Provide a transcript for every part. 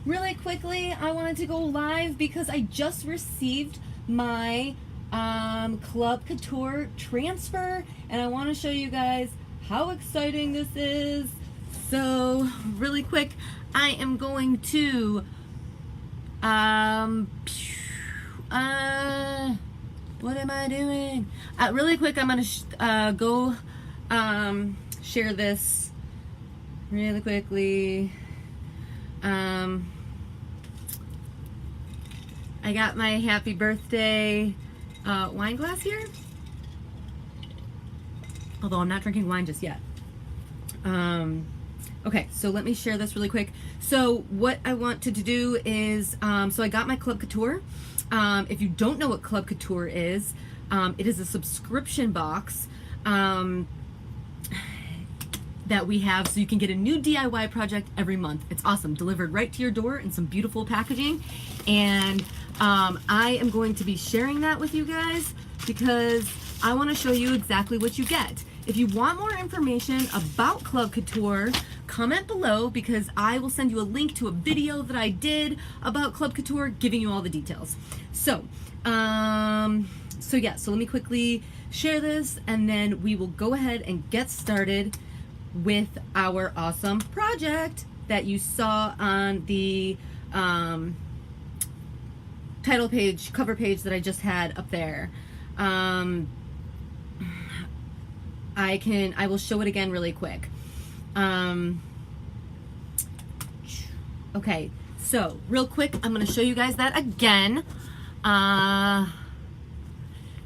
really quickly, I wanted to go live because I just received my Club Couture transfer, and I want to show you guys how exciting this is. So really quick, I am going to what am I doing? Really quick, I'm gonna go share this really quickly. I got my happy birthday wine glass here, although I'm not drinking wine just yet. Okay, so let me share this really quick. So what I wanted to do is, so I got my Club Couture. If you don't know what Club Couture is, it is a subscription box that we have, so you can get a new DIY project every month. It's awesome, delivered right to your door in some beautiful packaging. And I am going to be sharing that with you guys because I want to show you exactly what you get. If you want more information about Club Couture, comment below because I will send you a link to a video that I did about Club Couture giving you all the details. So, so let me quickly share this and then we will go ahead and get started with our awesome project that you saw on the title page, cover page that I just had up there. I will show it again really quick. Okay, so real quick, I'm gonna show you guys that again.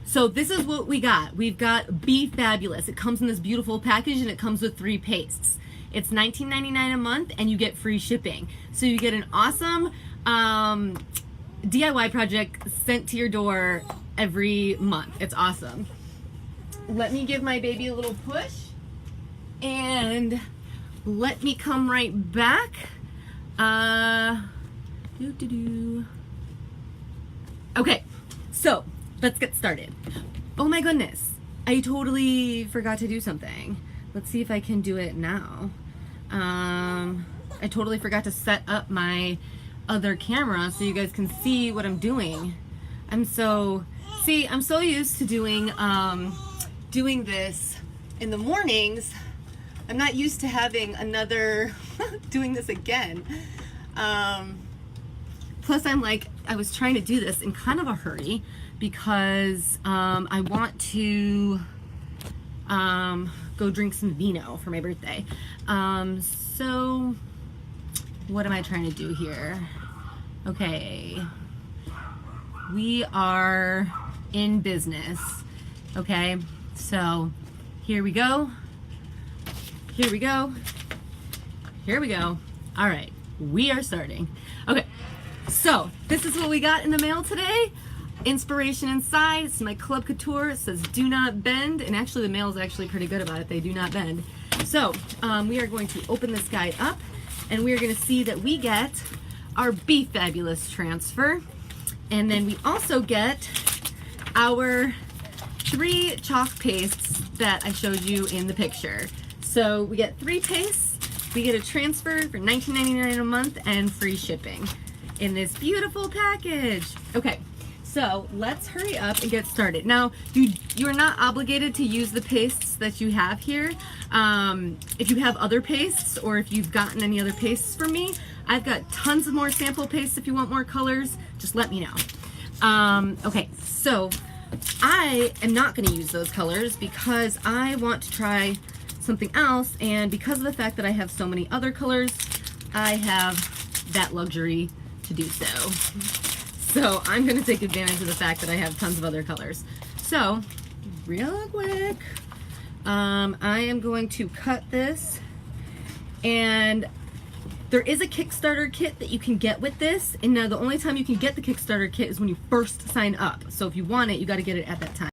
So this is what we got. We've got Be Fabulous. It comes in this beautiful package and it comes with 3 pastes. It's $19.99 a month and you get free shipping. So you get an awesome DIY project sent to your door every month. It's awesome. Let me give my baby a little push and let me come right back. Okay, so let's get started. Oh my goodness, I totally forgot to do something. Let's see if I can do it now. I totally forgot to set up my other camera so you guys can see what I'm doing. I'm so used to doing this in the mornings. I'm not used to having another doing this again. Plus I was trying to do this in kind of a hurry because I want to go drink some vino for my birthday. So what am I trying to do here? Okay, we are in business. Okay, so here we go. Here we go. Here we go. All right, we are starting. Okay, so this is what we got in the mail today. Inspiration inside. It's my Club Couture. It says do not bend, and actually the mail is actually pretty good about it. They do not bend. So we are going to open this guy up and we are going to see that we get our Be Fabulous transfer, and then we also get our 3 chalk pastes that I showed you in the picture. So we get 3 pastes, we get a transfer for $19.99 a month and free shipping in this beautiful package. Okay, so let's hurry up and get started. Now, you're not obligated to use the pastes that you have here. If you have other pastes or if you've gotten any other pastes from me, I've got tons of more sample pastes. If you want more colors, just let me know. Okay, so I am not going to use those colors because I want to try something else, and because of the fact that I have so many other colors, I have that luxury to do so. So I'm going to take advantage of the fact that I have tons of other colors. So real quick, I am going to cut this, and there is a Kickstarter kit that you can get with this, and now the only time you can get the Kickstarter kit is when you first sign up. So if you want it, you got to get it at that time.